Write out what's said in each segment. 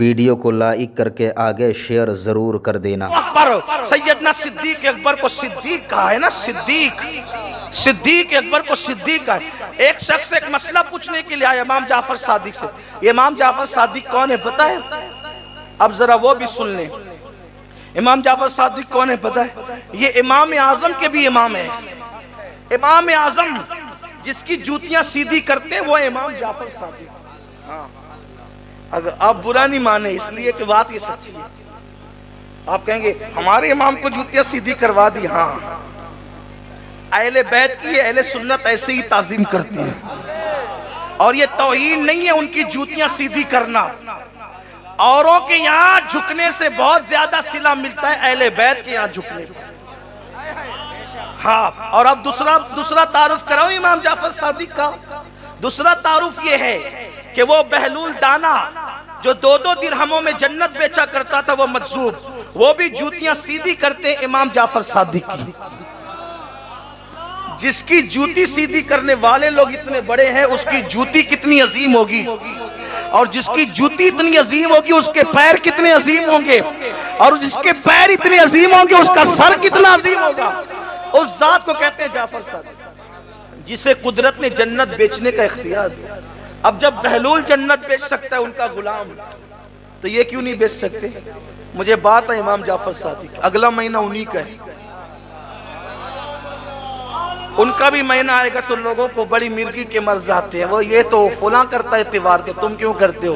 Video को like करके आगे शेयर जरूर कर देना। अकबर सैयदना सिद्दीक अकबर को सिद्दीक कहा है ना, सिद्दीक अकबर को सिद्दीक कहा है। एक शख्स एक मसला पूछने के लिए आया इमाम जाफर सादिक से। इमाम जाफर सादिक कौन है पता है? अब जरा वो भी सुन लें। इमाम जाफर सादिक कौन है पता है? ये इमाम आजम के भी इमाम है। इमाम आजम जिसकी जूतियां सीधी करते हैं वो इमाम जाफर सादिक। हाँ, अगर आप बुरा नहीं माने इसलिए कि बात ये सच्ची है। आप कहेंगे हमारे इमाम को जूतियां सीधी करवा दी। हाँ, अहले बैत की अहले सुन्नत ऐसे ही ताजीम करती है और ये तौहीन नहीं है उनकी जूतियां सीधी करना। औरों के यहाँ झुकने से बहुत ज्यादा सिला मिलता है अहले बैत के यहाँ झुकने। हाँ, और अब दूसरा तारुफ कराओ इमाम जाफर सादिक का। दूसरा तारुफ ये है कि वो बहलूल दाना जो 2-2 दिरहमों में जन्नत बेचा करता था वो मजजूब, वो भी जूतियां सीधी करते इमाम जाफर सादिक की। जिसकी जूती सीधी करने वाले लोग इतने बड़े हैं उसकी जूती कितनी अजीम होगी, और जिसकी जूती इतनी अजीम होगी उसके पैर कितने अजीम होंगे, और जिसके पैर इतने अजीम होंगे उसका सर कितना अजीम होगा। उस जात को कहते हैं जाफर सादिक जिसे कुदरत ने जन्नत बेचने का इख्तियार दिया। अब जब बहलूल जन्नत बेच सकता है उनका गुलाम, तो ये क्यों नहीं बेच सकते? मुझे बात है इमाम जाफर सादिक, अगला महीना उन्हीं का है। उनका भी महीना आएगा तो लोगों को बड़ी मिर्गी के मर्ज आते हैं। वो ये तो फुला करता है त्योहार के, तुम क्यों करते हो?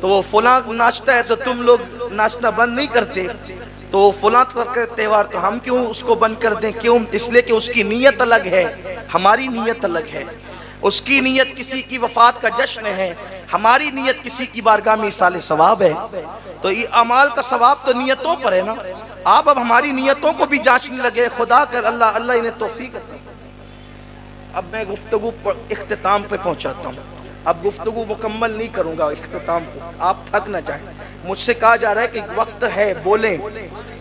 तो वो फुला नाचता है तो तुम लोग नाचना बंद नहीं करते। तो फुला त्योहार तो हम क्यों उसको बंद कर दें? क्यों? इसलिए कि उसकी नीयत अलग है, हमारी नीयत अलग है। उसकी नीयत किसी की वफात का जश्न है, हमारी नीयत किसी की बारगाह में इसाले सवाब है। तो ये अमाल का सवाब तो नीयतों पर है ना। आप अब हमारी नीयतों को भी जांचने लगे। खुदा कर अल्लाह अल्लाह इन्हें तौफीक अता। अब मैं गुफ्तगू पर इख्तिताम पे पहुंचाता हूँ। अब गुफ्तगू मुकम्मल नहीं करूंगा इख्तिताम को, आप थक ना जाए। मुझसे कहा जा रहा है कि वक्त है बोलें,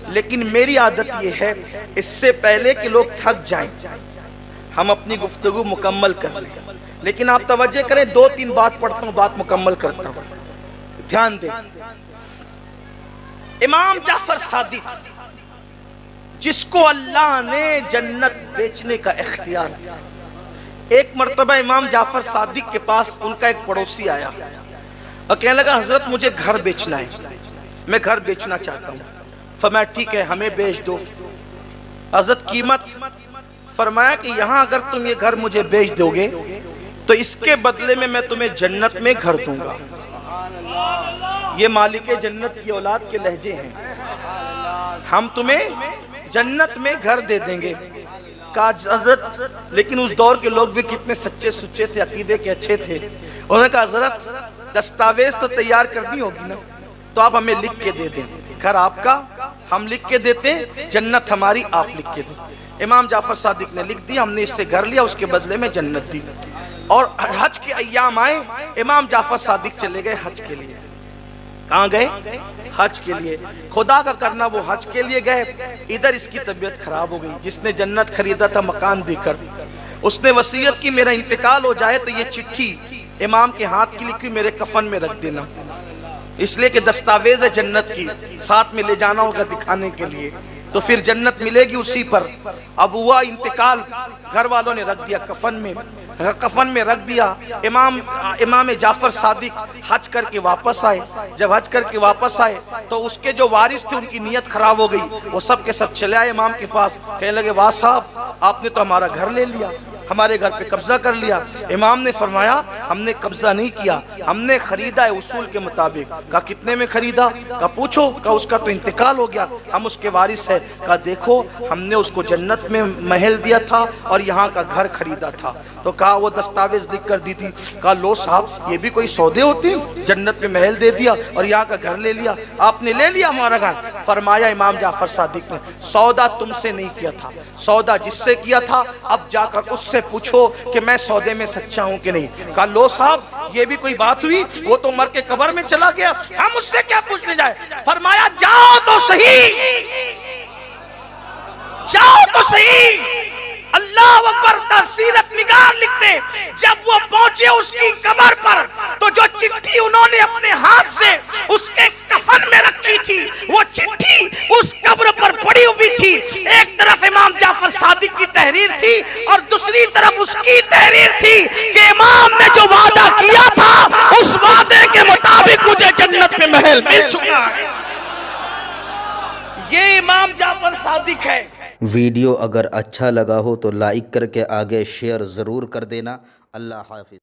लेकिन मेरी आदत ये है इससे पहले कि लोग थक जाएं हम अपनी गुफ्तगू मुकम्मल कर लें। लेकिन आप तवज्जो करें, 2-3 बात पढ़ता हूँ, बात मुकम्मल करता हूँ, ध्यान दें। इमाम जाफर सादिक जिसको अल्लाह ने जन्नत बेचने का इख्तियार दिया। एक मर्तबा इमाम जाफर सादिक के पास उनका एक पड़ोसी आया और कहने लगा हजरत मुझे घर बेचना है, मैं घर बेचना चाहता हूँ। फरमाया ठीक है हमें बेच दो। हजरत कीमत? फरमाया कि यहाँ अगर तुम ये घर मुझे बेच दोगे तो इसके बदले में मैं तुम्हें जन्नत में घर दूंगा। ये मालिक जन्नत की औलाद के लहजे हैं। हम तुम्हें जन्नत में घर दे देंगे। कहा हजरत, लेकिन उस दौर के लोग भी कितने सच्चे सुच्चे थे, अकीदे के अच्छे थे। उन्होंने कहा हजरत दस्तावेज तो तैयार करनी होगी ना, तो आप हमें लिख के दे दें। घर आपका हम लिख के देते, जन्नत हमारी आप लिख के दें। इमाम जाफर सादिक ने लिख दिया, हमने इससे घर लिया, उसके बदले में जन्नत दी। और हज के अय्याम आए, इमाम जाफर सादिक चले गए हज के लिए। कहाँ गए? हज के लिए। खुदा का करना वो हज के लिए गए, इधर इसकी तबीयत खराब हो गई। जिसने जन्नत खरीदा था मकान देकर, उसने वसीयत की मेरा इंतकाल हो जाए तो ये चिट्ठी इमाम के हाथ की लिखी मेरे कफन में रख देना, इसलिए कि दस्तावेज है जन्नत की, साथ में ले जाना होगा दिखाने के लिए, तो फिर जन्नत मिलेगी उसी पर। अब हुआ इंतकाल, घर वालों ने रख दिया कफन में रख दिया। इमाम जाफर सादिक हज करके वापस आए। जब हज करके वापस आए तो उसके जो वारिस थे उनकी नीयत खराब हो गई। वो सब के सब चले आए इमाम के पास, कहने लगे वाह साहब आपने तो हमारा घर ले लिया, हमारे घर पे कब्जा कर लिया। इमाम ने फरमाया हमने कब्जा नहीं किया, हमने खरीदा है उसूल के मुताबिक। कहा कितने में खरीदा? कहा पूछो। कहा उसका तो इंतकाल हो गया, हम उसके वारिस है। कहा देखो हमने उसको जन्नत में महल दिया था और यहाँ का घर खरीदा था। तो कहा वो दस्तावेज लिख कर दी थी। कहा लो साहब ये भी कोई सौदे होते हैं? जन्नत में महल दे दिया और यहाँ का घर ले लिया, आपने ले लिया हमारा घर। फरमाया इमाम जाफर सादिक ने सौदा तुमसे नहीं किया था, सौदा जिससे किया था अब जाकर उससे पूछो कि मैं सौदे में सच्चा हूं कि नहीं। कहा लो साहब ये भी कोई बात हुई? वो तो मर के कब्र में चला गया, हम उससे क्या पूछने जाए? फरमाया जाओ तो सही, जाओ तो सही। अल्लाह अकबर सीरत निगार लिखते, जब वो पहुंचे उसकी कब्र पर तो जो चिट्ठी उन्होंने अपने हाथ से उसके तहरीर थी और दूसरी तरफ उसकी तहरीर थी कि इमाम ने जो वादा किया था उस वादे के मुताबिक मुझे जन्नत में महल मिल चुका है। ये इमाम जाफर सादिक है। वीडियो अगर अच्छा लगा हो तो लाइक करके आगे शेयर ज़रूर कर देना। अल्लाह हाफिज़।